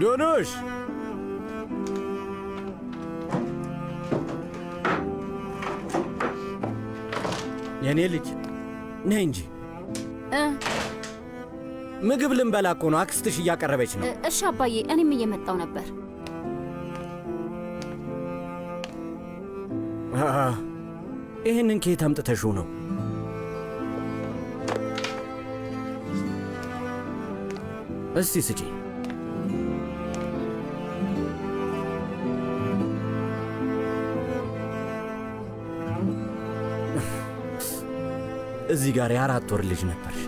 ዶኖሽ የኔ ልጅ ነይ እንጂ ምግብ ልንበላ እኮ ነው። አክስትሽ እያቀረበች ነው። እሺ አባዬ፣ እኔም እየመጣው ነበር። ይህንን ከየት አምጥተሽው ነው? እስቲ ስጪ። እዚህ ጋር የ4 ወር ልጅ ነበርሽ።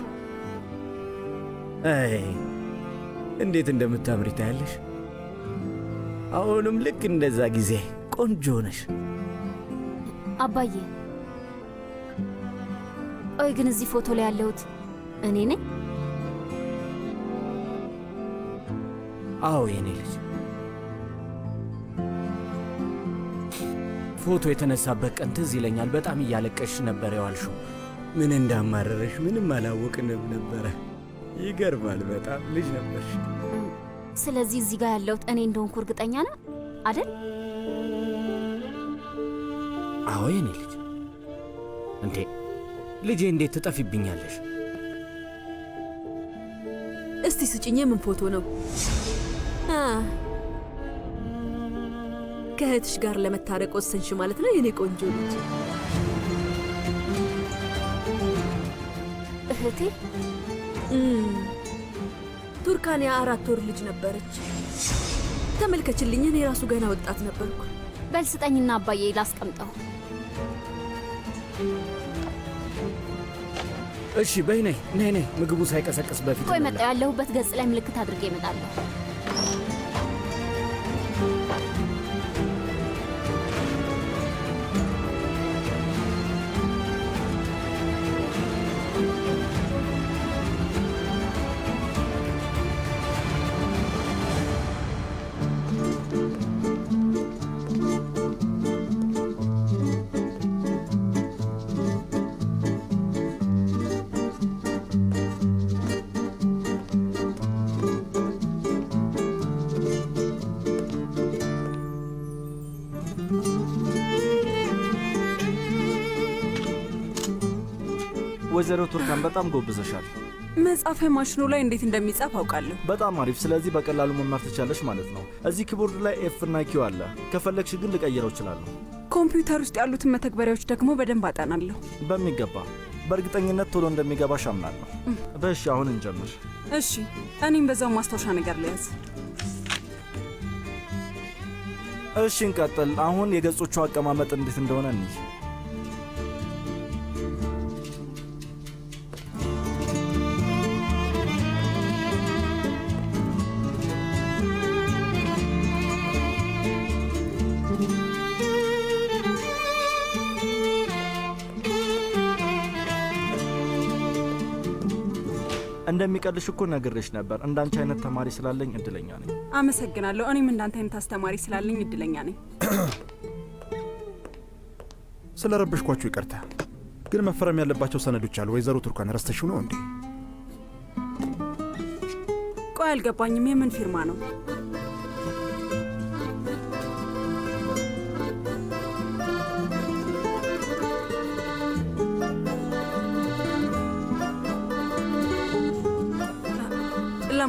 አይ እንዴት እንደምታምሪ ታያለሽ። አሁንም ልክ እንደዛ ጊዜ ቆንጆ ነሽ። አባዬ ቆይ ግን እዚህ ፎቶ ላይ ያለሁት እኔ ነኝ? አዎ የኔ ልጅ። ፎቶ የተነሳበት ቀን ትዝ ይለኛል። በጣም እያለቀሽ ነበር የዋልሽው። ምን እንዳማረረሽ ምንም አላወቅንም ነበረ። ይገርማል። በጣም ልጅ ነበርሽ። ስለዚህ እዚህ ጋር ያለሁት እኔ እንደሆንኩ እርግጠኛ ነህ አይደል? አዎ የኔ ልጅ። እንዴ ልጄ እንዴት ትጠፊብኛለሽ? እስቲ ስጭኝ። ምን ፎቶ ነው? ከእህትሽ ጋር ለመታረቅ ወሰንሽ ማለት ነው የኔ ቆንጆ ልጅ። እህቴ ቱርካንያ 4 ወር ልጅ ነበረች። ተመልከችልኝ፣ እኔ ራሱ ገና ወጣት ነበርኩ። በል ስጠኝና አባዬ ላስቀምጠው። እሺ በይ ነይ ነይ ነይ፣ ምግቡ ሳይቀሰቅስ በፊት። ቆይ መጣሁ። ያለሁበት ገጽ ላይ ምልክት አድርጌ እመጣለሁ። ወይዘሮ ቱርካን በጣም ጎብዘሻል። መጻፊያ ማሽኑ ላይ እንዴት እንደሚጻፍ አውቃለሁ። በጣም አሪፍ። ስለዚህ በቀላሉ መማር ትቻለሽ ማለት ነው። እዚህ ኪቦርድ ላይ ኤፍ እና ኪው አለ። ከፈለግሽ ግን ልቀይረው እችላለሁ። ኮምፒውተር ውስጥ ያሉትን መተግበሪያዎች ደግሞ በደንብ አጠናለሁ። በሚገባ። በእርግጠኝነት ቶሎ እንደሚገባሽ አምናለሁ። በእሺ አሁን እንጀምር። እሺ እኔም በዛው ማስታወሻ ነገር ልያዝ። እሺ እንቀጥል። አሁን የገጾቹ አቀማመጥ እንዴት እንደሆነ እንይ። እንደሚቀልሽ እኮ ነግሬሽ ነበር። እንዳንቺ አይነት ተማሪ ስላለኝ እድለኛ ነኝ። አመሰግናለሁ። እኔም እንዳንተ አይነት አስተማሪ ስላለኝ እድለኛ ነኝ። ስለረበሽኳችሁ ይቅርታ። ግን መፈረም ያለባቸው ሰነዶች አሉ። ወይዘሮ ቱርካን ረስተሽው ነው እንዴ? ቆይ አልገባኝም። የምን ፊርማ ነው?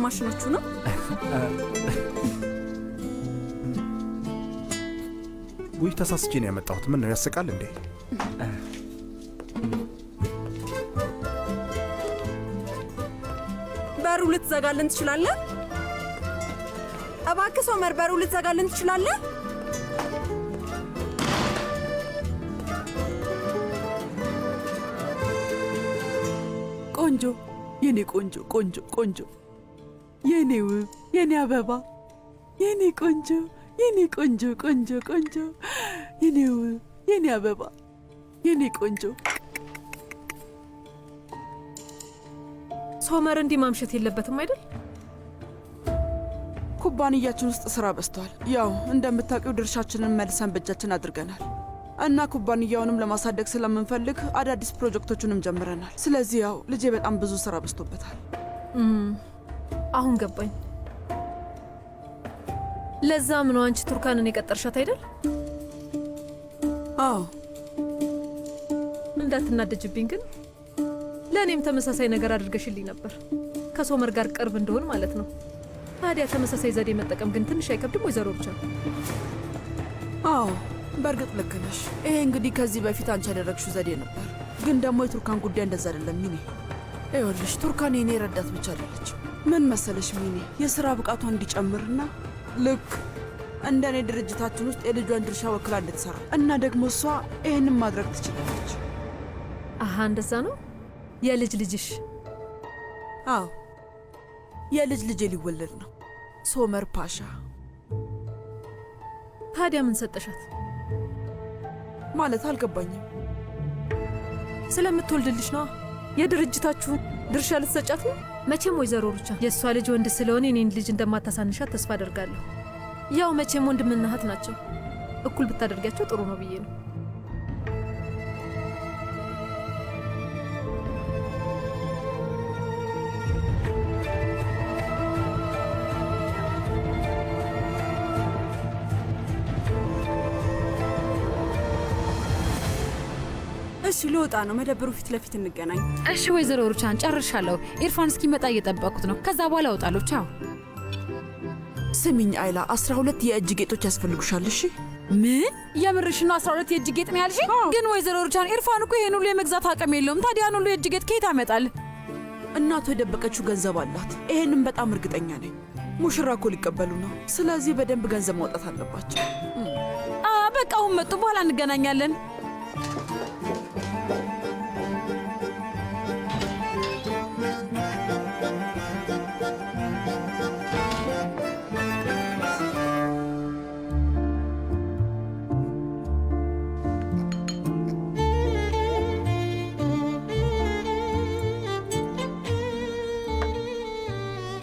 ማሽኖቹ ነው? ውይ ተሳስቼ ነው ያመጣሁት። ምን ነው ያስቃል እንዴ? በሩ ልትዘጋልን ትችላለህ? እባክህ ሶመር፣ በሩ ልትዘጋልን ትችላለህ? ቆንጆ፣ የኔ ቆንጆ ቆንጆ ቆንጆ፣ የኔ ውብ፣ የኔ አበባ፣ የኔ ቆንጆ፣ የኔ ቆንጆ ቆንጆ ቆንጆ፣ የኔ ውብ፣ የኔ አበባ፣ የኔ ቆንጆ። ሶመር እንዲህ ማምሸት የለበትም አይደል? ኩባንያችን ውስጥ ስራ በዝቷል። ያው እንደምታውቂው ድርሻችንን መልሰን በእጃችን አድርገናል እና ኩባንያውንም ለማሳደግ ስለምንፈልግ አዳዲስ ፕሮጀክቶቹንም ጀምረናል። ስለዚህ ያው ልጄ በጣም ብዙ ስራ በዝቶበታል። አሁን ገባኝ። ለዛም ነው አንቺ ቱርካንን የቀጠርሻት አይደል? አዎ። እንዳትናደጅብኝ ግን ለእኔም ተመሳሳይ ነገር አድርገሽልኝ ነበር። ከሶመር ጋር ቅርብ እንደሆን ማለት ነው። ታዲያ ተመሳሳይ ዘዴ መጠቀም ግን ትንሽ አይከብድም ወይዘሮ ብቻ? አዎ በእርግጥ ልክ ነሽ። ይሄ እንግዲህ ከዚህ በፊት አንቺ ያደረግሽው ዘዴ ነበር። ግን ደግሞ የቱርካን ጉዳይ እንደዛ አይደለም ሚኔ። ይኸውልሽ ቱርካን የኔ ረዳት ብቻ አይደለች። ምን መሰለሽ ሚኔ፣ የሥራ ብቃቷ እንዲጨምርና ልክ እንደ እኔ ድርጅታችን ውስጥ የልጇን ድርሻ ወክላ እንድትሰራ እና ደግሞ እሷ ይህንን ማድረግ ትችላለች። አሃ እንደዛ ነው። የልጅ ልጅሽ? አዎ የልጅ ልጄ ሊወለድ ነው፣ ሶመር ፓሻ። ታዲያ ምን ሰጠሻት? ማለት አልገባኝም። ስለምትወልድልሽ ነዋ። የድርጅታችሁን ድርሻ ልትሰጫት ነው? መቼም ወይዘሮ ሩቻ የእሷ ልጅ ወንድ ስለሆነ የኔን ልጅ እንደማታሳንሻት ተስፋ አደርጋለሁ። ያው መቼም ወንድምና እህት ናቸው። እኩል ብታደርጊያቸው ጥሩ ነው ብዬ ነው። እሺ ልወጣ ነው። መደብሩ ፊት ለፊት እንገናኝ። እሺ ወይዘሮ ሩቻን ጨርሻለሁ። ኢርፋን እስኪመጣ እየጠበቁት ነው። ከዛ በኋላ እወጣለሁ። ቻው። ስሚኝ አይላ፣ 12 የእጅ ጌጦች ያስፈልጉሻል። እሺ? ምን የምርሽ ነው? 12 የእጅ ጌጥ ነው ያልሽ? ግን ወይዘሮ ሩቻን ኢርፋን እኮ ይሄን ሁሉ የመግዛት አቅም የለውም። ታዲያ ሁሉ የእጅ ጌጥ ከየት ያመጣል? እናቱ የደበቀችው ገንዘብ አላት። ይሄንን በጣም እርግጠኛ ነኝ። ሙሽራ እኮ ሊቀበሉ ነው። ስለዚህ በደንብ ገንዘብ ማውጣት አለባቸው። በቃ አሁን መጡ። በኋላ እንገናኛለን።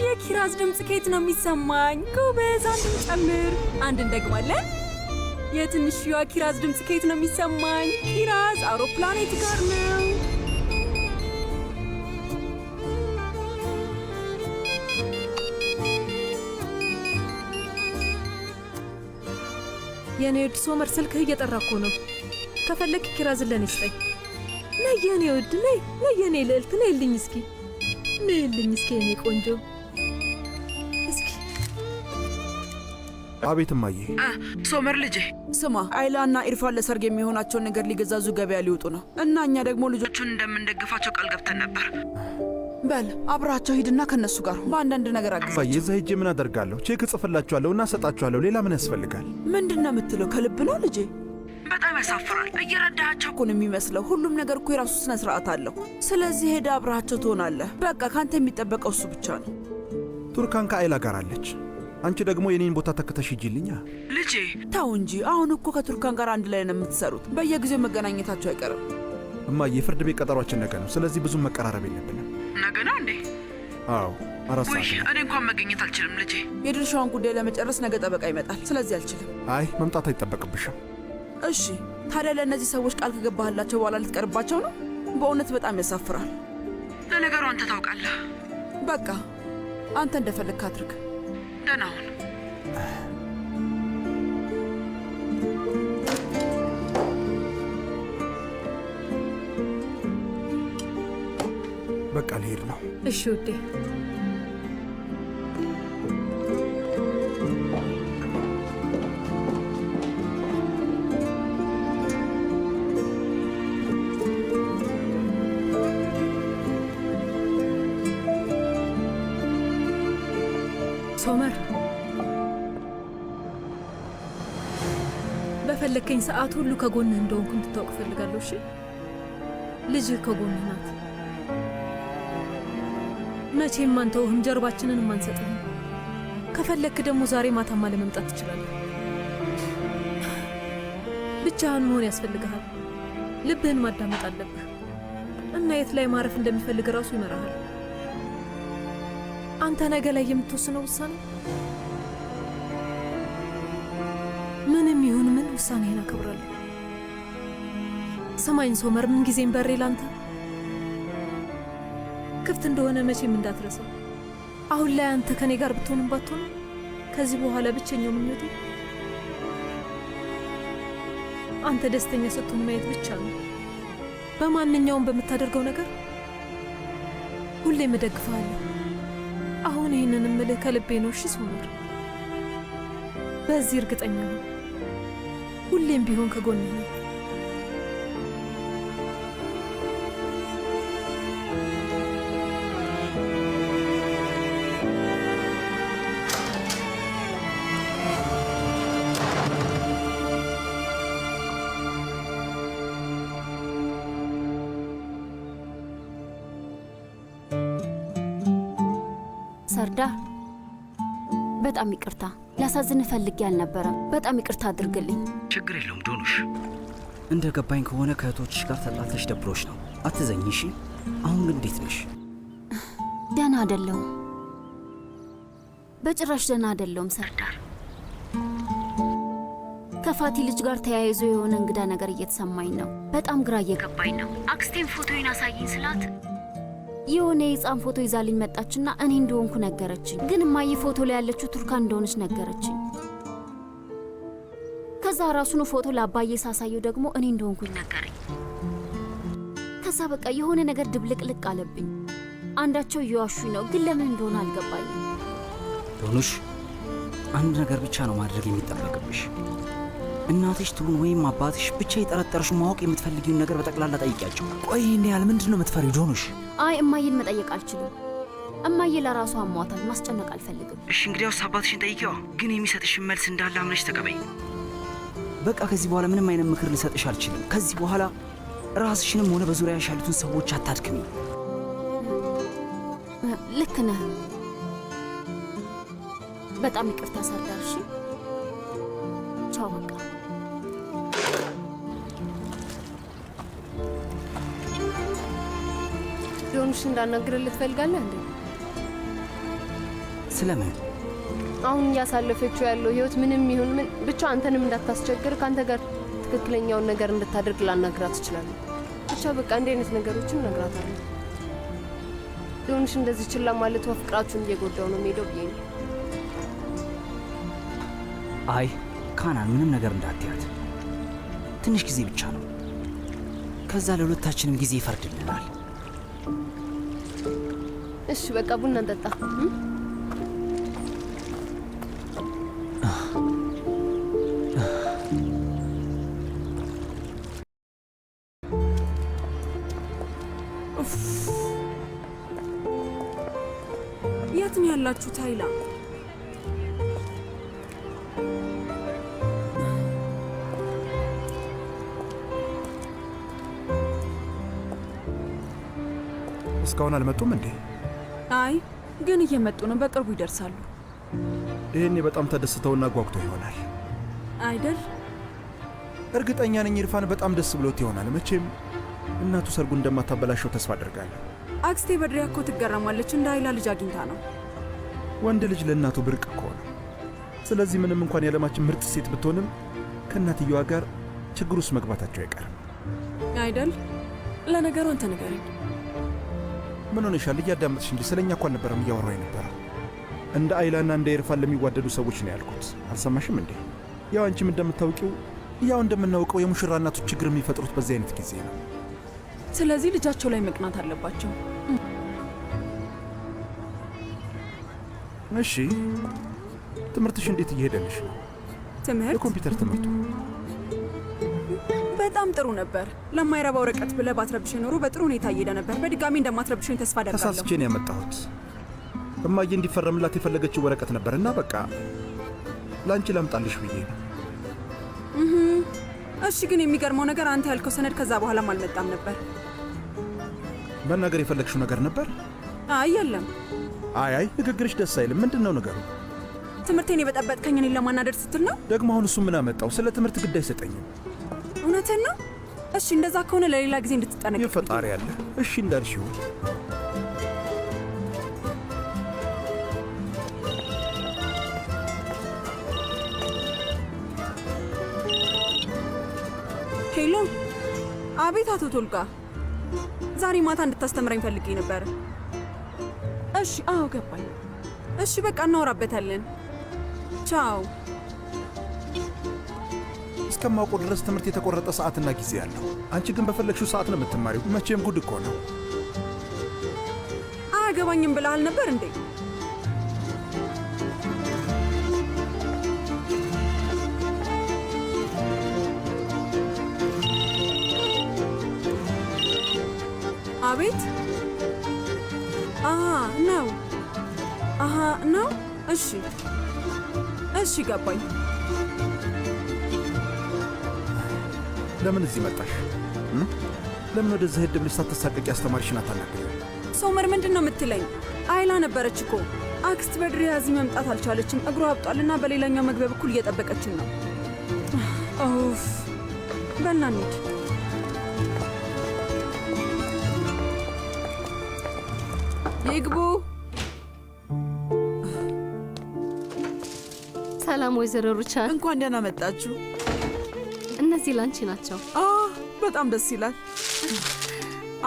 የኪራዝ ድምፅ ከየት ነው የሚሰማኝ? ጎበዝ፣ አንድን ጨምር። አንድ እንደግማለን። የትንሽዋ ኪራዝ ድምፅ ከየት ነው የሚሰማኝ? ኪራዝ አውሮፕላን የት ጋር ነው? የኔ ውድ ሶመር ስልክህ እየጠራ እኮ ነው። ከፈለክ ኪራዝን ለኔ ስጠኝ። ነይ የኔ ውድ፣ ነይ ነይ የኔ ልዕልት፣ ነይልኝ እስኪ፣ ነይልኝ እስኪ የኔ ቆንጆ እስኪ። አቤት እማዬ። ሶመር ልጄ ስማ፣ አይላ እና ኢርፋን ለሰርግ የሚሆናቸውን ነገር ሊገዛዙ ገበያ ሊወጡ ነው እና እኛ ደግሞ ልጆቹን እንደምንደግፋቸው ቃል ገብተን ነበር። በል አብራቸው ሂድና ከነሱ ጋር በአንዳንድ ነገር አግዛቸው። አባዬ እዛ ሄጄ ምን አደርጋለሁ? ቼክ እጽፍላችኋለሁ እና እሰጣችኋለሁ። ሌላ ምን ያስፈልጋል? ምንድን ነው የምትለው? ከልብ ነው ልጄ? በጣም ያሳፍራል። እየረዳሃቸው እኮ ነው የሚመስለው። ሁሉም ነገር እኮ የራሱ ስነ ስርዓት አለው። ስለዚህ ሄደ አብረሃቸው ትሆናለህ። በቃ ካንተ የሚጠበቀው እሱ ብቻ ነው። ቱርካን ከአይላ ጋር አለች። አንቺ ደግሞ የኔን ቦታ ተከተሽ ሂጂልኛ። ልጄ ተው እንጂ። አሁን እኮ ከቱርካን ጋር አንድ ላይ ነው የምትሰሩት። በየጊዜው መገናኘታቸው አይቀርም። እማዬ የፍርድ ቤት ቀጠሯችን ነገ ነው። ስለዚህ ብዙም መቀራረብ የለብንም። ነገ ነው እንዴ? አዎ 4 ሰዓት ነው። እኔ እንኳን መገኘት አልችልም ልጄ። የድርሻውን ጉዳይ ለመጨረስ ነገ ጠበቃ ይመጣል። ስለዚህ አልችልም። አይ መምጣት አይጠበቅብሽም። እሺ ታዲያ ለእነዚህ ሰዎች ቃል ከገባህላቸው በኋላ ልትቀርባቸው ነው? በእውነት በጣም ያሳፍራል። ለነገሩ አንተ ታውቃለህ። በቃ አንተ እንደፈለግህ አድርግ። ደህና ሁን። በቃ ልሄድ ነው። እሺ ውዴ። ሶመር በፈለከኝ ሰዓት ሁሉ ከጎንህ እንደሆንኩ እንድታውቅ እፈልጋለሁ። እሺ ልጅህ ከጎንህ ናት። መቼም አንተውህም፣ ጀርባችንን አንሰጥህም። ከፈለክ ደግሞ ዛሬ ማታማ ለመምጣት ትችላለህ። ብቻህን መሆን ያስፈልግሃል። ልብህን ማዳመጥ አለብህ እና የት ላይ ማረፍ እንደሚፈልግ ራሱ ይመራሃል። አንተ ነገ ላይ የምትወስነው ውሳኔ ምንም ይሁን ምን ውሳኔህን አከብራለሁ። ሰማኝ ሶመር፣ ምን ጊዜም በሬ ላንተ ክፍት እንደሆነ መቼም እንዳትረሳው። አሁን ላይ አንተ ከኔ ጋር ብትሆንም ባትሆንም ከዚህ በኋላ ብቸኛው ምኞቴ አንተ ደስተኛ ስትሆን ማየት ብቻ ነው። በማንኛውም በምታደርገው ነገር ሁሌም እደግፍሃለሁ። አሁን ይህንን እምልህ ከልቤ ነው። እሺ ሶመር፣ በዚህ እርግጠኛ ነው። ሁሌም ቢሆን ከጎንህ ነው። ሰርዳር፣ በጣም ይቅርታ። ላሳዝንህ ፈልጌ አልነበረም። በጣም ይቅርታ አድርግልኝ። ችግር የለውም ዶኑሽ። እንደ ገባኝ ከሆነ ከእህቶችሽ ጋር ተጣልተሽ ደብሮሽ ነው። አትዘኝ እሺ። አሁን ግን እንዴት ነሽ? ደህና አይደለሁም። በጭራሽ ደህና አይደለሁም ሰርዳር። ከፋቲ ልጅ ጋር ተያይዞ የሆነ እንግዳ ነገር እየተሰማኝ ነው። በጣም ግራ እየገባኝ ነው። አክስቴም ፎቶዬን አሳይኝ ስላት የሆነ የህፃን ፎቶ ይዛልኝ መጣችና እኔ እንደሆንኩ ነገረችኝ። ግን እማዬ ፎቶ ላይ ያለችው ቱርካን እንደሆነች ነገረችኝ። ከዛ ራሱኑ ፎቶ ለአባዬ ሳሳየው ደግሞ እኔ እንደሆንኩኝ ነገረኝ። ከዛ በቃ የሆነ ነገር ድብልቅልቅ አለብኝ። አንዳቸው እየዋሹኝ ነው፣ ግን ለምን እንደሆነ አልገባኝም። ዶኑሽ፣ አንድ ነገር ብቻ ነው ማድረግ የሚጠበቅብሽ። እናትሽ ትሁን ወይም አባትሽ ብቻ የጠረጠረሽው ማወቅ የምትፈልጊውን ነገር በጠቅላላ ጠይቂያቸው። ቆይ ይህን ያህል ምንድን ነው የምትፈሪው ዶኑሽ? አይ እማዬን መጠየቅ አልችልም። እማዬ ለራሷ አሟታል። ማስጨነቅ አልፈልግም። እሺ እንግዲያውስ አባትሽን ጠይቂዋ። ግን የሚሰጥሽን መልስ እንዳለ አምነሽ ተቀበይ። በቃ ከዚህ በኋላ ምንም አይነት ምክር ልሰጥሽ አልችልም። ከዚህ በኋላ ራስሽንም ሆነ በዙሪያሽ ያሉትን ሰዎች አታድክሚ። ልክ ነህ። በጣም ይቅርታ ሰርዳር። እሺ ቻው። በቃ ዶኑሽ እንዳናግርልህ ትፈልጋለህ እንዴ? ስለምን? አሁን እያሳለፈችው ያለው ህይወት ምንም ይሁን ምን ብቻ አንተንም እንዳታስቸግር ከአንተ ጋር ትክክለኛውን ነገር እንድታደርግ ላናግራት እችላለሁ። ብቻ በቃ እንዲህ አይነት ነገሮችን እነግራታለሁ። ዶኑሽ እንደዚህ ችላ ማለቷ ፍቅራችሁን እየጎዳው ነው የሚሄደው ብዬ ነው። አይ ካናን፣ ምንም ነገር እንዳትያት። ትንሽ ጊዜ ብቻ ነው። ከዛ ለሁለታችንም ጊዜ ይፈርድልናል። እሺ በቃ ቡና እንጠጣ። የት ነው ያላችሁት? ኃይላ እስካሁን አልመጡም እንዴ? አይ ግን እየመጡ ነው። በቅርቡ ይደርሳሉ። ይህኔ በጣም ተደስተውና ጓጉቶ ይሆናል አይደል? እርግጠኛ ነኝ ኢርፋን በጣም ደስ ብሎት ይሆናል። መቼም እናቱ ሰርጉ እንደማታበላሸው ተስፋ አደርጋለሁ። አክስቴ በድሪያ እኮ ትገረማለች። እንደ ኃይላ ልጅ አግኝታ ነው። ወንድ ልጅ ለእናቱ ብርቅ እኮ ነው። ስለዚህ ምንም እንኳን የዓለማችን ምርጥ ሴት ብትሆንም ከእናትየዋ ጋር ችግር ውስጥ መግባታቸው አይቀርም አይደል? ለነገሩ አንተ ንገረኝ። ምን ሆነሻል? እያዳመጥሽ እንጂ ስለኛ እኮ አልነበረም እያወራሁ የነበረው። እንደ አይላና እንደ ኢርፋን ለሚዋደዱ ሰዎች ነው ያልኩት። አልሰማሽም እንዴ? ያው አንቺም እንደምታውቂው ያው እንደምናውቀው የሙሽራ እናቶች ችግር የሚፈጥሩት በዚህ አይነት ጊዜ ነው። ስለዚህ ልጃቸው ላይ መቅናት አለባቸው። እሺ፣ ትምህርትሽ እንዴት እየሄደልሽ ነው? ትምህርት? የኮምፒውተር ትምህርቱ በጣም ጥሩ ነበር። ለማይረባ ወረቀት ብለህ ባትረብሽ ኖሮ በጥሩ ሁኔታ እየሄደ ነበር። በድጋሚ እንደማትረብሽኝ ተስፋ አደርጋለሁ። ተሳስቼ ነው ያመጣሁት። እማዬ እንዲፈረምላት የፈለገችው ወረቀት ነበርና በቃ ላንቺ ላምጣልሽ ብዬ ነው። እሺ፣ ግን የሚገርመው ነገር አንተ ያልከው ሰነድ ከዛ በኋላም አልመጣም ነበር። መናገር የፈለግሽው ነገር ነበር? አይ የለም። አይ ንግግርሽ ደስ አይልም። ምንድን ነው ነገሩ? ትምህርቴን የበጠበጥከኝ እኔን ለማናደድ ስትል ነው? ደግሞ አሁን እሱ ምን አመጣው? ስለ ትምህርት ግድ አይሰጠኝም። እውነትን ነው? እሺ፣ እንደዛ ከሆነ ለሌላ ጊዜ እንድትጠነቀቅ። የፈጣሪ ያለ። እሺ እንዳልሽው። ሄሎ። አቤት አቶ ቶልጋ፣ ዛሬ ማታ እንድታስተምረኝ ፈልጌ ነበር። እሺ፣ አዎ ገባኝ። እሺ በቃ እናወራበታለን። ቻው። እስከማውቀው ድረስ ትምህርት የተቆረጠ ሰዓትና ጊዜ ያለው፣ አንቺ ግን በፈለግሽው ሰዓት ነው የምትማሪው። መቼም ጉድ እኮ ነው። አያገባኝም ብለሃል ነበር እንዴ? አቤት። ነው። ነው። እሺ፣ እሺ፣ ገባኝ። ለምን እዚህ መጣሽ? ለምን ወደዚህ ሄድ ብለሽ ሳትሳቀቂ አስተማሪሽን አታናግሪው? ሶመር ምንድን ነው የምትለኝ? አይላ ነበረች እኮ። አክስት በድሪያ እዚህ መምጣት አልቻለችም። እግሯ አብጧልና በሌላኛው መግቢያ በኩል እየጠበቀችን ነው። ኡፍ፣ በልና እንሂድ። ይግቡ። ሰላም ወይዘሮ ሩቻን፣ እንኳን ደህና መጣችሁ። እነዚህ ላንቺ ናቸው። በጣም ደስ ይላል።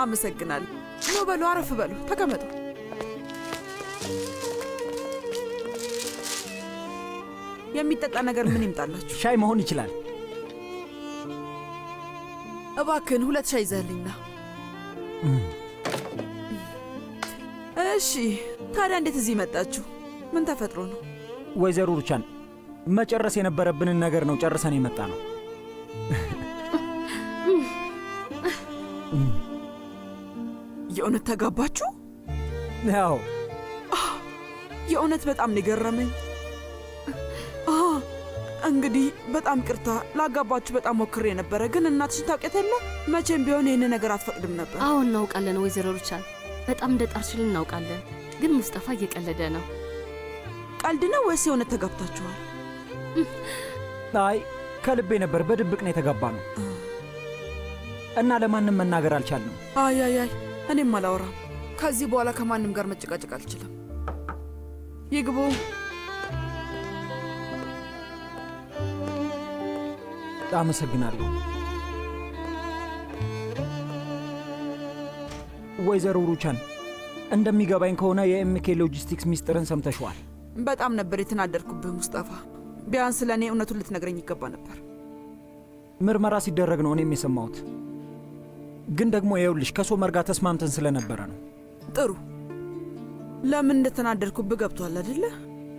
አመሰግናለሁ። ኑ በሉ፣ አረፍ በሉ፣ ተቀመጡ። የሚጠጣ ነገር ምን ይምጣላችሁ? ሻይ መሆን ይችላል። እባክህን 2 ሻይ ይዘህልኝና። እሺ፣ ታዲያ እንዴት እዚህ መጣችሁ? ምን ተፈጥሮ ነው? ወይዘሮ ሩቻን መጨረስ የነበረብንን ነገር ነው ጨርሰን የመጣ ነው። የእውነት ተጋባችሁ? ያው የእውነት በጣም ነው የገረመኝ። እንግዲህ በጣም ቅርታ ላጋባችሁ በጣም ሞክሬ ነበረ፣ ግን እናትሽን ታውቂያት የለ መቼም ቢሆን ይህን ነገር አትፈቅድም ነበር። አዎ እናውቃለን ወይዘሮ ሩቻን፣ በጣም እንደ ጣርሽልን እናውቃለን። ግን ሙስጠፋ እየቀለደ ነው። ቀልድ ነው ወይስ የእውነት ተጋብታችኋል? አይ ከልቤ ነበር፣ በድብቅ ነው የተጋባ ነው እና ለማንም መናገር አልቻልንም። አይ እኔም አላወራም። ከዚህ በኋላ ከማንም ጋር መጨቃጨቅ አልችልም። ይግቡ። አመሰግናለሁ። ወይዘሮ ሩቻን እንደሚገባኝ ከሆነ የኤምኬ ሎጂስቲክስ ሚስጥርን ሰምተሽዋል። በጣም ነበር የተናደድኩብህ ሙስጠፋ። ቢያንስ ለእኔ እውነቱን ልትነግረኝ ይገባ ነበር። ምርመራ ሲደረግ ነው እኔም የሰማሁት። ግን ደግሞ ይኸውልሽ ከሶመር ጋር ተስማምተን ስለነበረ ነው። ጥሩ። ለምን እንደተናደድኩብህ ገብቶሃል አይደለ?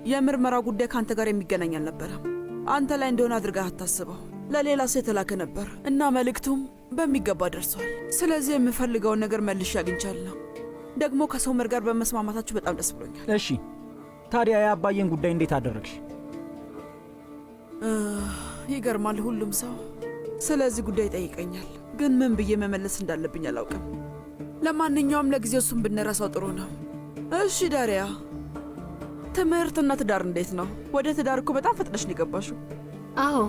የምርመራው ጉዳይ ከአንተ ጋር የሚገናኝ አልነበረም። አንተ ላይ እንደሆነ አድርገህ አታስበው። ለሌላ ሰው የተላከ ነበር እና መልእክቱም በሚገባ ደርሷል። ስለዚህ የምፈልገውን ነገር መልሼ አግኝቻለሁ። ደግሞ ከሶመር ጋር በመስማማታችሁ በጣም ደስ ብሎኛል። እሺ፣ ታዲያ የአባዬን ጉዳይ እንዴት አደረግሽ? ይገርማል። ሁሉም ሰው ስለዚህ ጉዳይ ይጠይቀኛል፣ ግን ምን ብዬ መመለስ እንዳለብኝ አላውቅም። ለማንኛውም ለጊዜው እሱን ብንረሳው ጥሩ ነው። እሺ ዳሪያ፣ ትምህርትና ትዳር እንዴት ነው? ወደ ትዳር እኮ በጣም ፈጥነሽ ነው የገባሽው። አዎ፣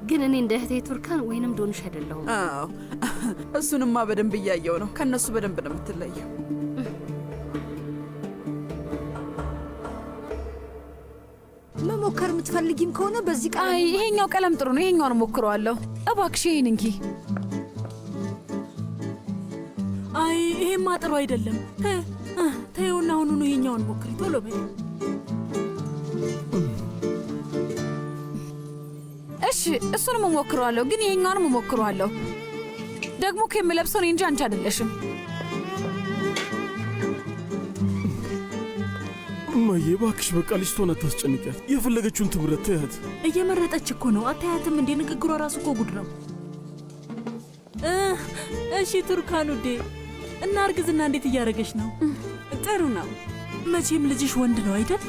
ግን እኔ እንደ እህቴ ቱርካን ወይንም ዶንሽ አይደለሁም። አዎ፣ እሱንማ በደንብ እያየው ነው። ከእነሱ በደንብ ነው የምትለየው። መሞከር የምትፈልጊም ከሆነ በዚህ ቃ ይሄኛው ቀለም ጥሩ ነው፣ ይሄኛውን ሞክረዋለሁ። እባክሽ ይሄን እንኪ። አይ ይሄማ ጥሩ አይደለም። ተይውና አሁኑኑ ይሄኛውን ሞክሪ፣ ቶሎ በይ። እሺ እሱንም ሞክረዋለሁ፣ ግን ይሄኛውንም ሞክረዋለሁ። ደግሞ ከምለብሰው እኔ እንጂ አንቺ አይደለሽም። እማዬ እባክሽ በቃ ልጅቷን አታስጨንቂያት። የፈለገችውን ትምረት ተያት። እየመረጠች እኮ ነው። አታያትም እንዴ? ንግግሯ ራሱ እኮ ጉድ ነው። እሺ ቱርካን ውዴ፣ እና እርግዝና እንዴት እያደረገች ነው? ጥሩ ነው። መቼም ልጅሽ ወንድ ነው አይደል?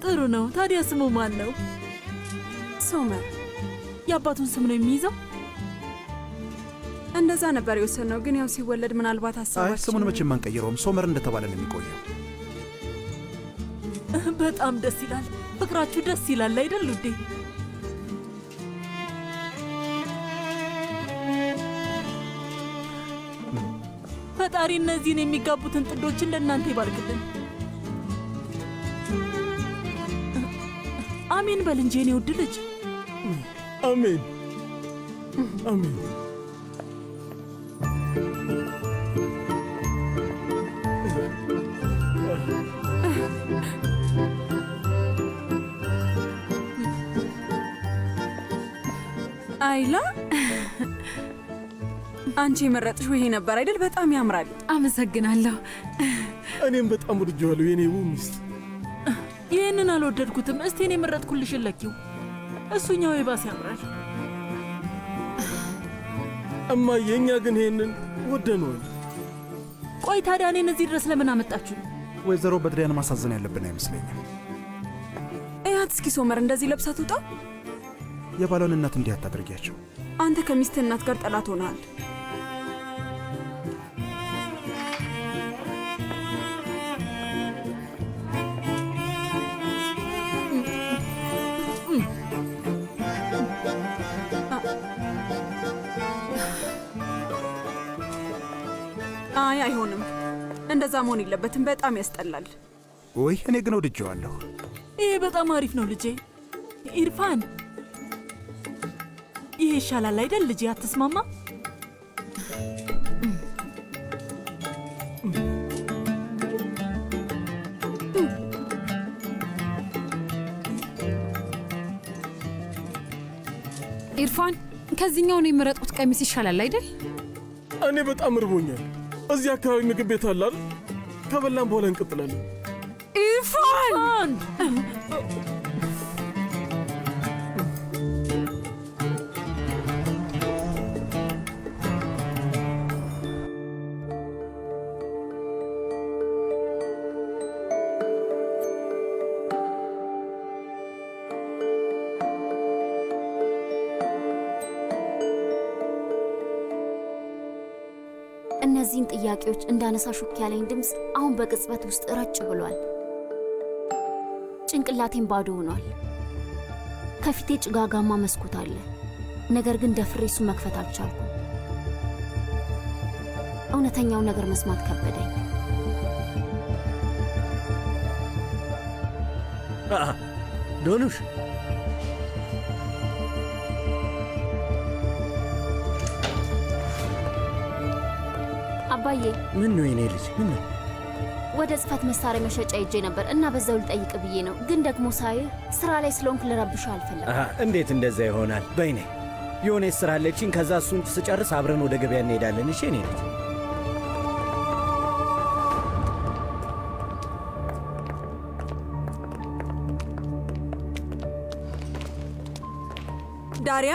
ጥሩ ነው። ታዲያ ስሙ ማን ነው? ሶመር። የአባቱን ስም ነው የሚይዘው? እንደዛ ነበር የወሰነው፣ ግን ያው ሲወለድ ምናልባት ሀሳባችን። ስሙን መቼም አንቀይረውም። ሶመር እንደተባለ ነው የሚቆየው። በጣም ደስ ይላል። ፍቅራችሁ ደስ ይላል አይደል ውዴ? ፈጣሪ እነዚህን የሚጋቡትን ጥንዶችን ለእናንተ ይባርክልን። አሜን በል እንጂ የኔ ውድ ልጅ። አሜን አሜን። አይላ አንቺ የመረጥሽው ይሄ ነበር አይደል? በጣም ያምራል። አመሰግናለሁ። እኔም በጣም ወድጄዋለሁ የኔ ውብ ሚስት። ይህንን አልወደድኩትም። እስቲ እኔ የመረጥኩልሽን ለኪው። እሱኛው የባስ ያምራል። እማዬ፣ እኛ ግን ይሄንን ወደነዋል። ቆይ ታዲያ እኔን እዚህ ድረስ ለምን አመጣችሁ? ወይዘሮ በድሪያን ማሳዘን ያለብን አይመስለኝም። እያት እስኪ ሶመር እንደዚህ ለብሳ ትውጣ። የባሏን እናት እንዲህ አታድርጊያቸው። አንተ ከሚስትህ እናት ጋር ጠላት ሆነሃል። አይ አይሆንም፣ እንደዛ መሆን የለበትም። በጣም ያስጠላል። ወይ እኔ ግን ወድጄዋለሁ። ይሄ በጣም አሪፍ ነው ልጄ። ኢርፋን፣ ይሄ ይሻላል አይደል ልጄ? አትስማማ? ኢርፋን፣ ከዚህኛው ነው የመረጥኩት ቀሚስ ይሻላል አይደል? እኔ በጣም እርቦኛል። እዚህ አካባቢ ምግብ ቤት አለ አይደል? ከበላን በኋላ እንቀጥላለን። ኢርፋን! እነዚህን ጥያቄዎች እንዳነሳ ሹክ ያለኝ ድምፅ አሁን በቅጽበት ውስጥ ረጭ ብሏል። ጭንቅላቴን ባዶ ሆኗል። ከፊቴ ጭጋጋማ መስኮት አለ። ነገር ግን ደፍሬ እሱ መክፈት አልቻልኩም። እውነተኛውን ነገር መስማት ከበደኝ። ዶኑሽ፣ አባዬ። ምን ነው የኔ ልጅ? ምን ነው? ወደ ጽፈት መሳሪያ መሸጫ ሄጄ ነበር እና በዛው ልጠይቅ ብዬ ነው። ግን ደግሞ ሳይህ ስራ ላይ ስለሆንክ ልረብሽህ አልፈለግም። እንዴት እንደዛ ይሆናል? በይኔ የሆነ ስራ አለችኝ። ከዛ እሱን ስጨርስ አብረን ወደ ገበያ እንሄዳለን። እሺ የኔ ልጅ። ዳሪያ፣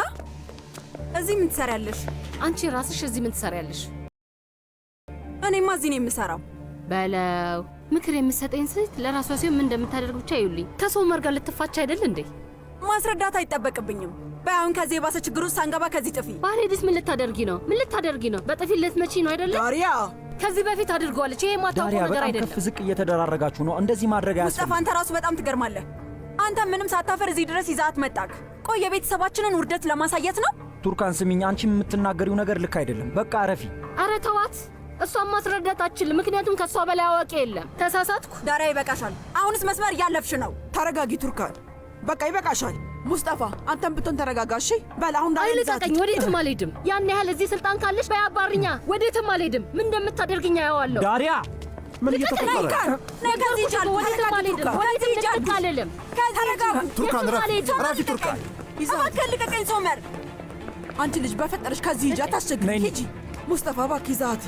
እዚህ ምን ትሰሪያለሽ? አንቺ ራስሽ እዚህ ምን ትሰሪያለሽ? እኔማ እዚህ ነው የምሰራው። በለው ምክር የምትሰጠኝ ሴት ለራሷ ሲሆን ምን እንደምታደርግ ብቻ ይውልኝ። ከሶመር ጋር ልትፋች አይደል እንዴ? ማስረዳት አይጠበቅብኝም። በአሁን ከዚህ የባሰ ችግር ውስጥ ሳንገባ ከዚህ ጥፊ። ባልሄድስ ምን ልታደርጊ ነው? ምን ልታደርጊ ነው? በጥፊ ልትመቺ ነው አይደለ? ዳሪያ፣ ከዚህ በፊት አድርገዋለች። ይሄ ማታውቀው ነገር አይደለም። ከፍ ዝቅ እየተደራረጋችሁ ነው። እንደዚህ ማድረግ ሙስጠፋ፣ አንተ ራሱ በጣም ትገርማለህ። አንተ ምንም ሳታፈር እዚህ ድረስ ይዛት መጣክ። ቆይ የቤተሰባችንን ውርደት ለማሳየት ነው? ቱርካን ስሚኝ፣ አንቺ የምትናገሪው ነገር ልክ አይደለም። በቃ አረፊ። አረ ተዋት። እሷን ማስረዳት አትችልም፣ ምክንያቱም ከእሷ በላይ አዋቂ የለም። ተሳሳትኩ። ዳሪያ፣ ይበቃሻል። አሁንስ መስመር እያለፍሽ ነው። ተረጋጊ ቱርካን፣ በቃ ይበቃሻል። ሙስጠፋ፣ አንተም ብትሆን ተረጋጋ እሺ። በል አሁን ዳሪያ፣ አይልቀቀኝ። ወዴትም አልሄድም። ያን ያህል እዚህ ስልጣን ካለሽ በያባርኛ። ወዴትም አልሄድም። ምን እንደምታደርግኝ አየዋለሁ። ዳሪያ፣ ምን እየተፈጠረ? ከዚህ ጃል ወዴትም አልሄድም። ወዴትም ልቀቅ አልልም። ተረጋጉ። ቱርካን፣ ራፊ ቱርካን፣ እባክህ ልቀቀኝ። ሶመር፣ አንቺ ልጅ በፈጠረሽ ከዚህ ሂጂ፣ አታስቸግሪ። ሂጂ። ሙስጠፋ እባክህ ይዛት።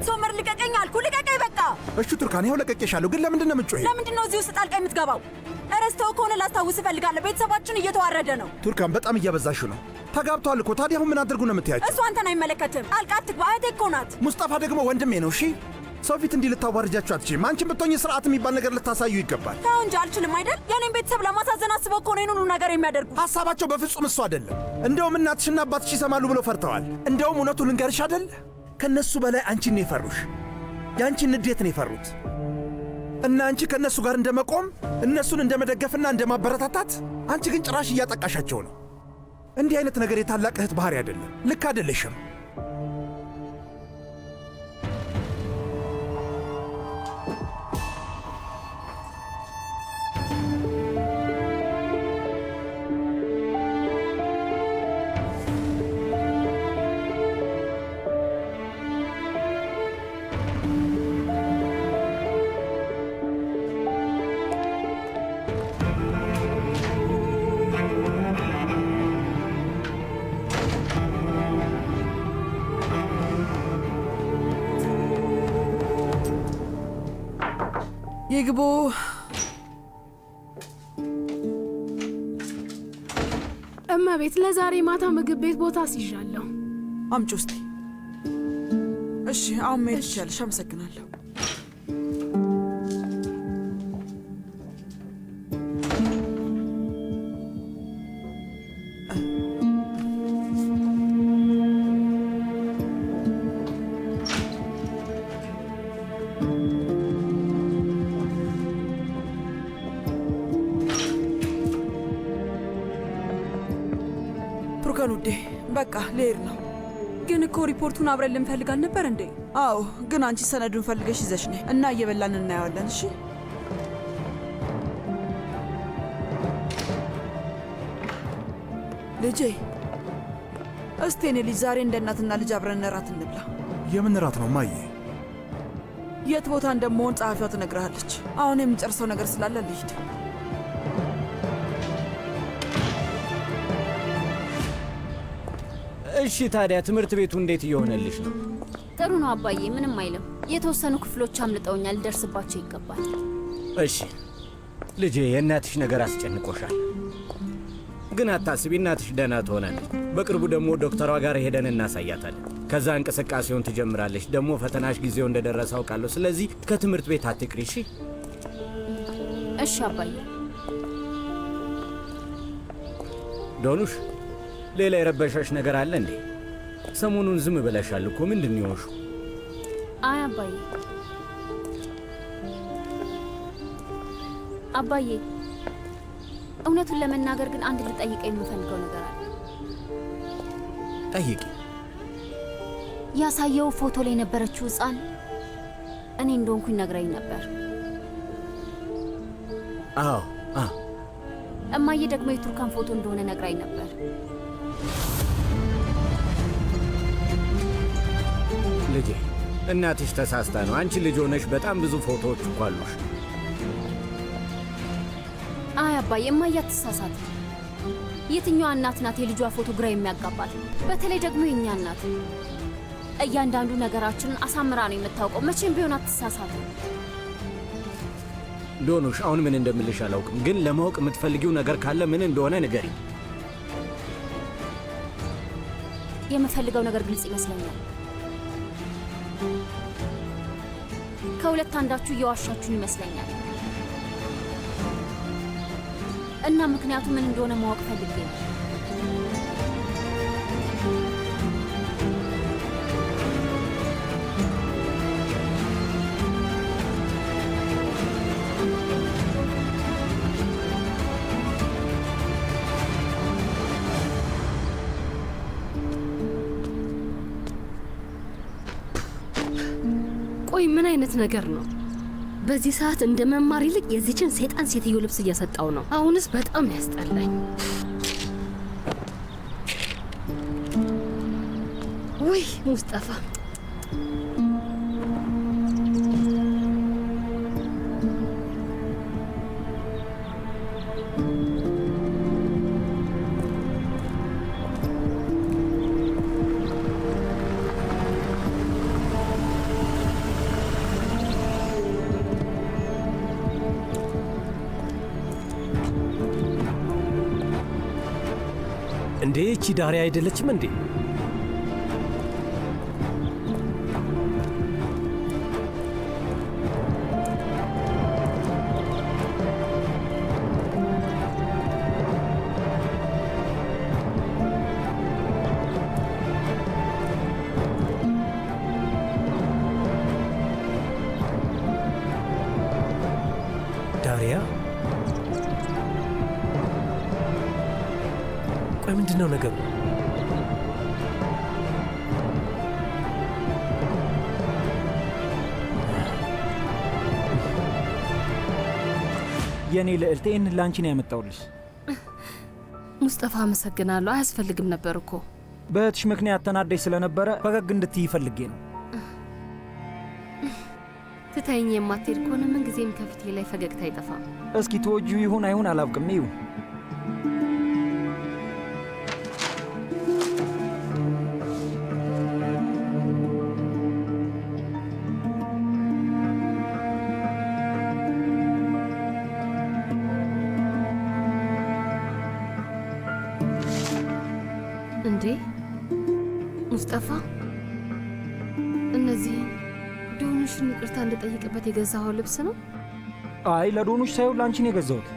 ሶመር፣ ልቀቀኝ አልኩ። ልቀቀኝ በቃ። እሺ ቱርካን፣ ይኸው ለቀቄሻለሁ። ግን ለምንድን ነው የምትጮኸው? ለምንድን ነው እዚህ ውስጥ ጣልቃ የምትገባው? ረስተው ከሆነ ላስታውስ እፈልጋለሁ። ቤተሰባችን እየተዋረደ ነው። ቱርካን፣ በጣም እያበዛሽ ነው። ተጋብተዋል እኮ። ታዲያ አሁን ምን አድርጉ ነው የምትያቸው? እሱ አንተን አይመለከትም። ጣልቃ አትግባ። እህቴ እኮ ናት። ሙስጠፋ ደግሞ ወንድሜ ነው። እሺ፣ ሰው ፊት እንዲህ ልታዋርጃችሁ አትችልም። አንቺም ብትሆኝ ስርዓት የሚባል ነገር ልታሳዩ ይገባል። ተው እንጂ አልችልም አይደል? የኔን ቤተሰብ ለማሳዘን አስበው እኮ ነው ይህን ሁሉ ነገር የሚያደርጉ። ሐሳባቸው በፍጹም እሱ አይደለም። እንደውም እናትሽና አባትሽ ይሰማሉ ብለው ፈርተዋል። እንደውም እውነቱን ልንገርሽ አይደል፣ ከእነሱ በላይ አንቺን ነው የፈሩሽ። የአንቺን ንዴት ነው የፈሩት። እና አንቺ ከእነሱ ጋር እንደመቆም እነሱን እንደመደገፍና እንደማበረታታት፣ አንቺ ግን ጭራሽ እያጠቃሻቸው ነው። እንዲህ አይነት ነገር የታላቅ እህት ባህሪ አይደለም። ልክ አይደለሽም። ይግቡ። እመቤት፣ ለዛሬ ማታ ምግብ ቤት ቦታ አስይዣለሁ። አምጪ ውስጥ። እሺ፣ አሁን መሄድ ትችያለሽ። አመሰግናለሁ። ቱርካን ውዴ፣ በቃ ልሄድ ነው። ግን እኮ ሪፖርቱን አብረን ልንፈልግ አልነበር እንዴ? አዎ፣ ግን አንቺ ሰነዱን ፈልገሽ ይዘሽ ነይ እና እየበላን እናየዋለን። እሺ ልጄ። እስቲ እኔ ልጅ ዛሬ እንደ እናትና ልጅ አብረን እራት እንብላ። የምን እራት ነው ማየ? የት ቦታ እንደምሆን ጸሐፊዋ ትነግርሃለች። አሁን የምንጨርሰው ነገር ስላለ ልሂድ። እሺ ታዲያ ትምህርት ቤቱ እንዴት እየሆነልሽ ነው? ጥሩ ነው አባዬ፣ ምንም አይልም። የተወሰኑ ክፍሎች አምልጠውኛል፣ ልደርስባቸው ይገባል። እሺ ልጄ፣ የእናትሽ ነገር አስጨንቆሻል። ግን አታስቢ፣ እናትሽ ደህና ትሆናለች። በቅርቡ ደግሞ ዶክተሯ ጋር ሄደን እናሳያታለን። ከዛ እንቅስቃሴውን ትጀምራለች። ደግሞ ፈተናሽ ጊዜው እንደደረሰ አውቃለሁ። ስለዚህ ከትምህርት ቤት አትቅሪ። እሺ? እሺ አባዬ። ዶኑሽ፣ ሌላ የረበሸሽ ነገር አለ እንዴ? ሰሞኑን ዝም ብለሻል እኮ። ምንድን ነው የሆንሽው? አይ አባዬ፣ አባዬ እውነቱን ለመናገር ግን አንድ ልጠይቀኝ የምፈልገው ነገር አለ። ጠይቂ። ያሳየው ፎቶ ላይ የነበረችው ሕፃን እኔ እንደሆንኩኝ ነግረኝ ነበር። አዎ። እማዬ ደግሞ የቱርካን ፎቶ እንደሆነ ነግራኝ ነበር። ልጄ፣ እናትሽ ተሳስታ ነው። አንቺ ልጅ ሆነሽ በጣም ብዙ ፎቶዎች እኮ አሉሽ። አይ አባዬ፣ እማዬ አትሳሳት። የትኛዋ እናት ናት የልጇ ፎቶ ግራ የሚያጋባት? በተለይ ደግሞ የእኛ እናት እያንዳንዱ ነገራችንን አሳምራ ነው የምታውቀው። መቼም ቢሆን አትሳሳት። ዶኑሽ፣ አሁን ምን እንደምልሽ አላውቅም፣ ግን ለማወቅ የምትፈልጊው ነገር ካለ ምን እንደሆነ ንገሪ። የምፈልገው ነገር ግልጽ ይመስለኛል። ከሁለት አንዳችሁ እየዋሻችሁ ይመስለኛል እና ምክንያቱ ምን እንደሆነ ማወቅ ፈልጌ ነው። ቆይ ምን አይነት ነገር ነው? በዚህ ሰዓት እንደ መማር ይልቅ የዚችን ሰይጣን ሴትዮ ልብስ እያሰጣው ነው። አሁንስ በጣም ያስጠላኝ። ውይ ሙስጠፋ፣ እንዴ እቺ ዳሪያ አይደለችም እንዴ? ዳሪያ፣ ቆይ ምንድን ነው ነገሩ? የኔ ልዕልት፣ ይህን ላንቺ ነው ያመጣውልሽ። ሙስጠፋ አመሰግናለሁ። አያስፈልግም ነበር እኮ። በእህትሽ ምክንያት ተናደሽ ስለነበረ ፈገግ እንድትይ ፈልጌ ነው። ትታይኝ የማትሄድ ከሆነ ምን ጊዜም ከፊቴ ላይ ፈገግታ አይጠፋም። እስኪ ተወጂው ይሁን አይሁን አላውቅም። ይሁ ሙስጠፋ፣ እነዚህ ዶኑሽን ይቅርታ እንድጠይቅበት የገዛኸው ልብስ ነው? አይ ለዶኑሽ ሳይሆን ለአንቺ ነው የገዛሁት።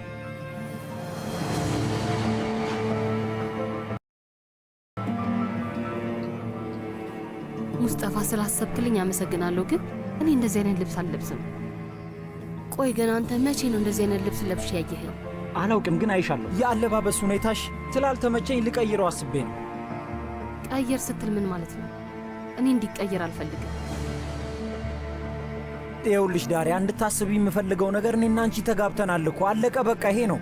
ሙስጠፋ፣ ስላሰብክልኝ አመሰግናለሁ፣ ግን እኔ እንደዚህ አይነት ልብስ አልለብስም። ቆይ ግን አንተ መቼ ነው እንደዚህ አይነት ልብስ ለብሽ ያየኸኝ? አላውቅም፣ ግን አይሻለሁ። የአለባበስ ሁኔታሽ ስላልተመቸኝ ልቀይረው አስቤ ነው። ቀየር ስትል ምን ማለት ነው? እኔ እንዲቀየር አልፈልግም። ይኸውልሽ ዳሪያ፣ እንድታስብ የምፈልገው ነገር እኔና አንቺ ተጋብተናል እኮ አለቀ፣ በቃ ይሄ ነው።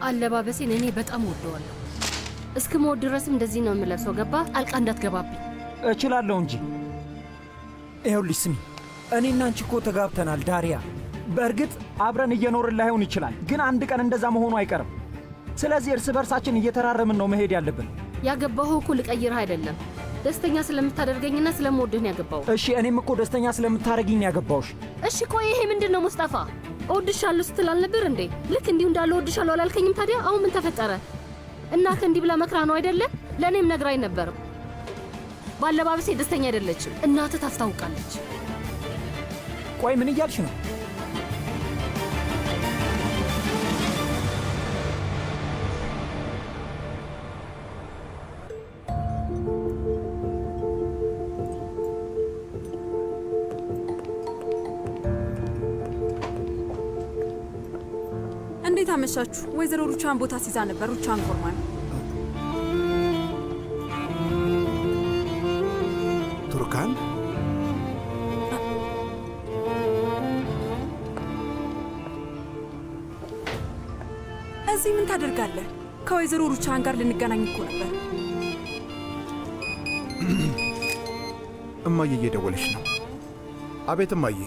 አለባበሴን እኔ በጣም ወደዋለሁ። እስከ ሞት ድረስም እንደዚህ ነው የምለብሰው። ገባ? ጣልቃ እንዳትገባብኝ። እችላለሁ እንጂ። ይኸውልሽ ስሚ፣ እኔና አንቺ እኮ ተጋብተናል ዳሪያ። በእርግጥ አብረን እየኖርን ላይሆን ይችላል፣ ግን አንድ ቀን እንደዛ መሆኑ አይቀርም። ስለዚህ እርስ በርሳችን እየተራረምን ነው መሄድ ያለብን። ያገባኸው እኮ ልቀይርህ አይደለም፣ ደስተኛ ስለምታደርገኝና ስለምወድህ ነው ያገባው። እሺ፣ እኔም እኮ ደስተኛ ስለምታደርጊኝ ነው ያገባውሽ። እሺ፣ ቆይ ይሄ ምንድን ነው ሙስጠፋ? እወድሻለሁ ስትል አልነበር እንዴ? ልክ እንዲሁ እንዳለ እወድሻለሁ አላልከኝም? ታዲያ አሁን ምን ተፈጠረ? እናትህ እንዲህ ብላ መክራ ነው አይደለ? ለእኔም ነግራኝ ነበርም። ባለባበሴ ደስተኛ አይደለችም። እናትህ ታስታውቃለች። ቆይ ምን እያልሽ ነው? እንዴት አመሻችሁ? ወይዘሮ ሩቻን ቦታ ሲዛ ነበር። ሩቻን ኮርማን ቱርካን እዚህ ምን ታደርጋለህ? ከወይዘሮ ሩቻን ጋር ልንገናኝ እኮ ነበር። እማዬ እየደወለች ነው። አቤት እማዬ።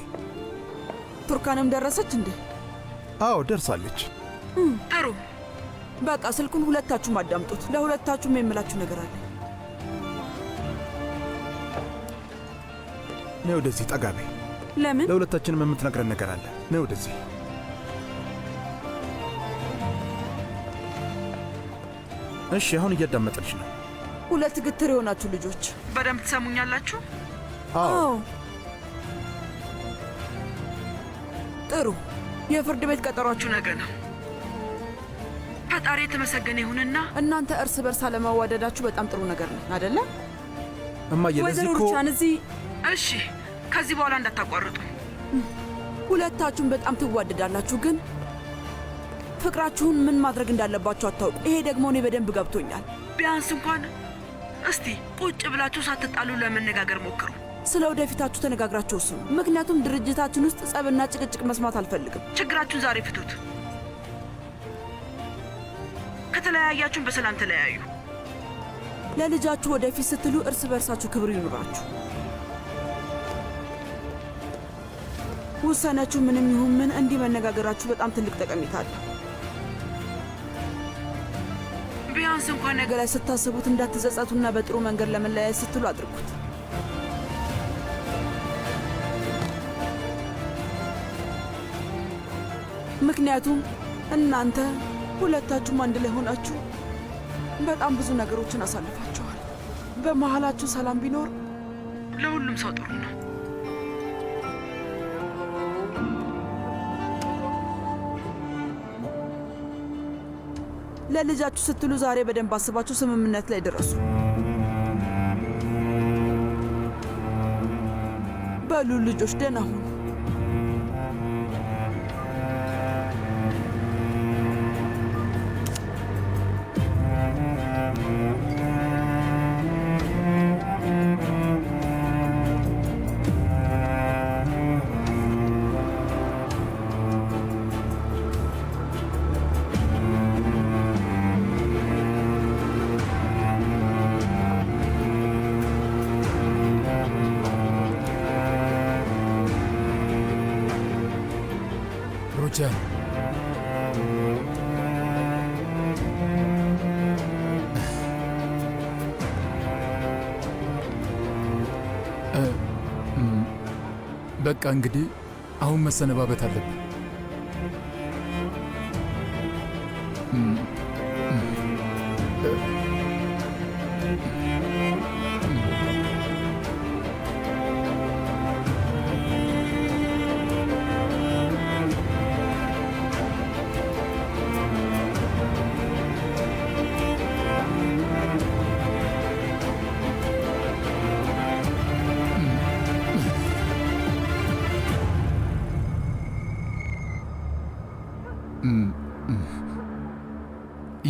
ቱርካንም ደረሰች እንዴ? አዎ ደርሳለች። ጥሩ። በቃ ስልኩን ሁለታችሁም አዳምጡት። ለሁለታችሁም የምላችሁ ነገር አለ። ነይ ወደዚህ ጠጋ በይ። ለምን? ለሁለታችንም የምትነግረን ነገር አለ። ነይ ወደዚህ። እሺ፣ አሁን እያዳመጠች ነው። ሁለት ግትር የሆናችሁ ልጆች በደንብ ትሰሙኛላችሁ? አዎ። ጥሩ። የፍርድ ቤት ቀጠሯችሁ ነገ ነው። ፈጣሪ የተመሰገነ ይሁንና እናንተ እርስ በርስ አለመዋደዳችሁ በጣም ጥሩ ነገር ነው አይደለ? እማዬ ለዚህ እኮ ሩቻን እዚህ። እሺ፣ ከዚህ በኋላ እንዳታቋርጡ። ሁለታችሁም በጣም ትዋደዳላችሁ፣ ግን ፍቅራችሁን ምን ማድረግ እንዳለባችሁ አታውቁ። ይሄ ደግሞ እኔ በደንብ ገብቶኛል። ቢያንስ እንኳን እስቲ ቁጭ ብላችሁ ሳትጣሉ ለመነጋገር ሞክሩ። ስለ ወደፊታችሁ ተነጋግራችሁ ወስኑ። ምክንያቱም ድርጅታችን ውስጥ ጸብና ጭቅጭቅ መስማት አልፈልግም። ችግራችሁን ዛሬ ፍቱት። ከተለያያችሁን በሰላም ተለያዩ። ለልጃችሁ ወደፊት ስትሉ እርስ በርሳችሁ ክብር ይኑራችሁ። ውሳኔያችሁ ምንም ይሁን ምን እንዲህ መነጋገራችሁ በጣም ትልቅ ጠቀሜታ አለ። ቢያንስ እንኳን ነገ ላይ ስታስቡት እንዳትጸጸቱና በጥሩ መንገድ ለመለያየት ስትሉ አድርጉት። ምክንያቱም እናንተ ሁለታችሁም አንድ ላይ ሆናችሁ በጣም ብዙ ነገሮችን አሳልፋችኋል። በመሃላችሁ ሰላም ቢኖር ለሁሉም ሰው ጥሩ ነው። ለልጃችሁ ስትሉ ዛሬ በደንብ አስባችሁ ስምምነት ላይ ድረሱ። በሉ ልጆች ደህና ሁኑ። ሩቻን በቃ እንግዲህ አሁን መሰነባበት አለብን።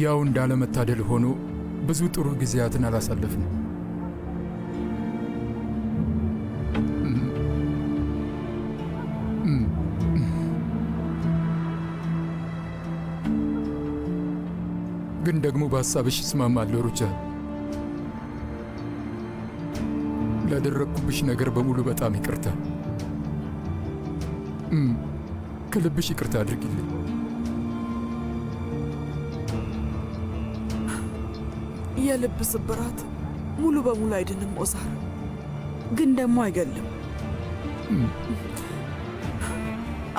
ያው እንዳለመታደል ሆኖ ብዙ ጥሩ ጊዜያትን አላሳለፍንም። ግን ደግሞ በሐሳብሽ እስማማለሁ ሩቻ። ላደረግኩብሽ ነገር በሙሉ በጣም ይቅርታ። ከልብሽ ይቅርታ አድርጊልኝ። የልብ ስብራት ሙሉ በሙሉ አይድንም ኦዛር፣ ግን ደግሞ አይገልም።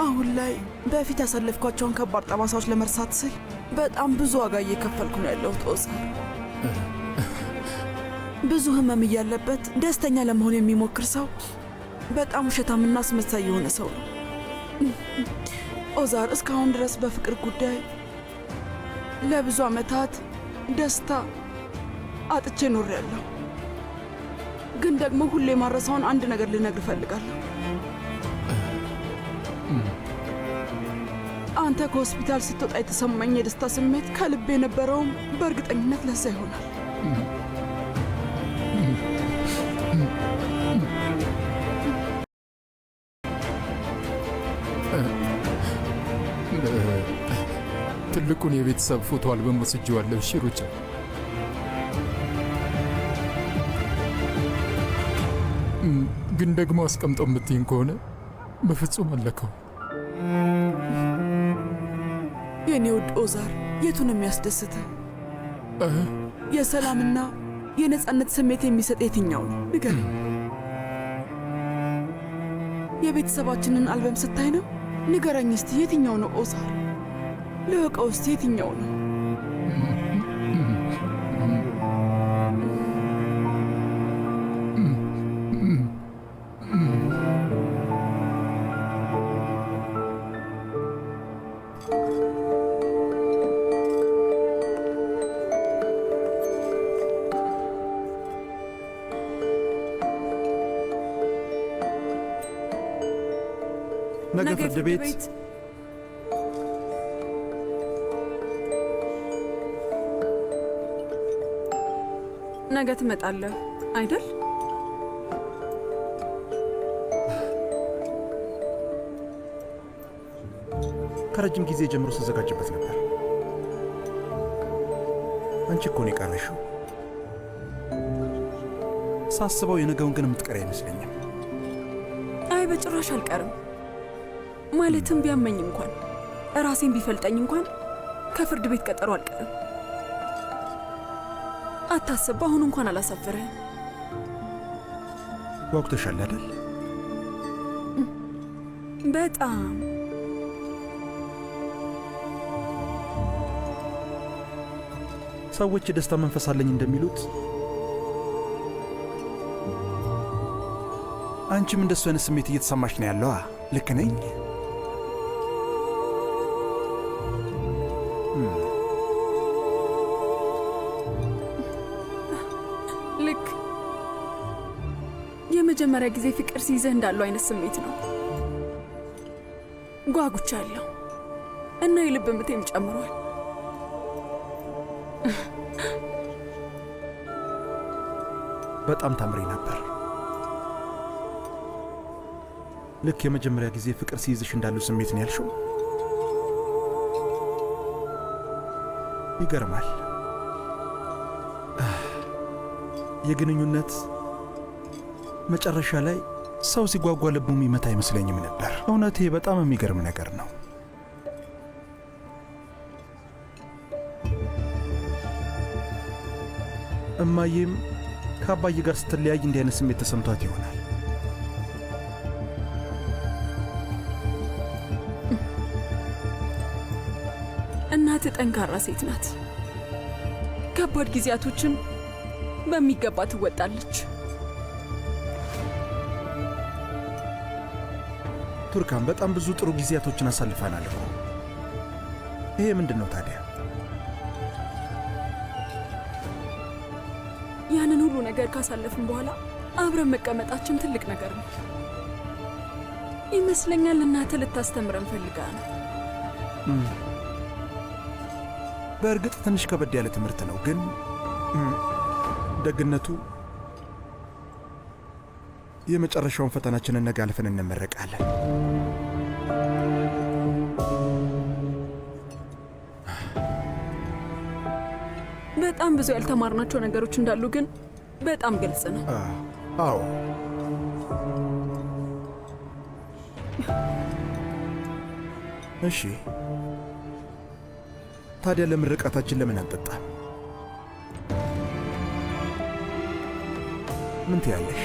አሁን ላይ በፊት ያሳለፍኳቸውን ከባድ ጠባሳዎች ለመርሳት ስል በጣም ብዙ ዋጋ እየከፈልኩ ነው ያለሁት ኦዛር። ብዙ ህመም እያለበት ደስተኛ ለመሆን የሚሞክር ሰው በጣም ውሸታምና አስመሳይ የሆነ ሰው ነው ኦዛር። እስካሁን ድረስ በፍቅር ጉዳይ ለብዙ ዓመታት ደስታ አጥቼ ኖሬያለሁ። ግን ደግሞ ሁሌ ማረሳውን አንድ ነገር ልነግር እፈልጋለሁ። አንተ ከሆስፒታል ስትወጣ የተሰማኝ የደስታ ስሜት ከልብ የነበረውም በእርግጠኝነት ለዛ ይሆናል። ትልቁን የቤተሰብ ፎቶ አልበም ወስጄዋለሁ። እሺ ሩቻ፣ ግን ደግሞ አስቀምጠው የምትይኝ ከሆነ በፍጹም አለከው። የኔ ውድ ኦዛር፣ የቱን የሚያስደስተ የሰላምና የነጻነት ስሜት የሚሰጥ የትኛው ነው ንገረኝ። የቤተሰባችንን አልበም ስታይ ነው? ንገረኝ እስቲ የትኛው ነው ኦዛር? ልወቀው እስቲ የትኛው ነው? ነገ ፍርድ ቤት ነገ ትመጣለህ አይደል? ከረጅም ጊዜ ጀምሮ ስዘጋጅበት ነበር። አንቺ እኮ ነው የቀረሽው። ሳስበው የነገውን ግን የምትቀር አይመስለኝም። አይ በጭራሽ አልቀርም። ማለትም ቢያመኝ እንኳን ራሴን ቢፈልጠኝ እንኳን ከፍርድ ቤት ቀጠሮ አልቀርም። አታስብ፣ አሁን እንኳን አላሳፍርህም። ወቅቶሻል አይደል? በጣም ሰዎች የደስታ መንፈስ አለኝ እንደሚሉት አንቺም እንደሱ አይነት ስሜት እየተሰማሽ ነው ያለዋ። ልክ ነኝ? ልክ የመጀመሪያ ጊዜ ፍቅር ሲይዘህ እንዳለው አይነት ስሜት ነው። ጓጉቻለሁ እና የልብ ምቴም ጨምሯል። በጣም ታምሪ ነበር። ልክ የመጀመሪያ ጊዜ ፍቅር ሲይዝሽ እንዳለው ስሜት ነው ያልሽው። ይገርማል። የግንኙነት መጨረሻ ላይ ሰው ሲጓጓ ልቡ የሚመታ አይመስለኝም ነበር። እውነቴ በጣም የሚገርም ነገር ነው። እማዬም ከአባዬ ጋር ስትለያይ እንዲህ አይነት ስሜት ተሰምቷት ይሆናል። እናትህ ጠንካራ ሴት ናት። ከባድ ጊዜያቶችን በሚገባ ትወጣለች። ቱርካን፣ በጣም ብዙ ጥሩ ጊዜያቶችን አሳልፈናል እኮ። ይሄ ምንድን ነው ታዲያ? ያንን ሁሉ ነገር ካሳለፍን በኋላ አብረን መቀመጣችን ትልቅ ነገር ነው ይመስለኛል። እናትህ ልታስተምረን ፈልጋ ነው። በእርግጥ ትንሽ ከበድ ያለ ትምህርት ነው፣ ግን ደግነቱ የመጨረሻውን ፈተናችንን ነገ አልፈን እንመረቃለን። በጣም ብዙ ያልተማርናቸው ነገሮች እንዳሉ ግን በጣም ግልጽ ነው። አዎ እሺ፣ ታዲያ ለምርቃታችን ለምን አንጠጣም? ምን ትያለሽ?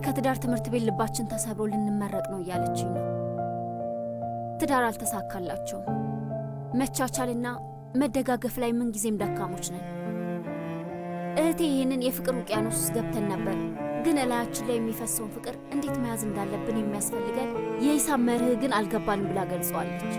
ከትዳር ትምህርት ቤት ልባችን ተሰብሮ ልንመረቅ ነው እያለችኝ ነው። ትዳር አልተሳካላቸውም። መቻቻልና መደጋገፍ ላይ ምን ጊዜም ደካሞች ነን። እህቴ ይህንን የፍቅር ውቅያኖስ ውስጥ ገብተን ነበር፣ ግን እላያችን ላይ የሚፈሰውን ፍቅር እንዴት መያዝ እንዳለብን የሚያስፈልገን የሂሳብ መርህ ግን አልገባንም ብላ ገልጸዋለች።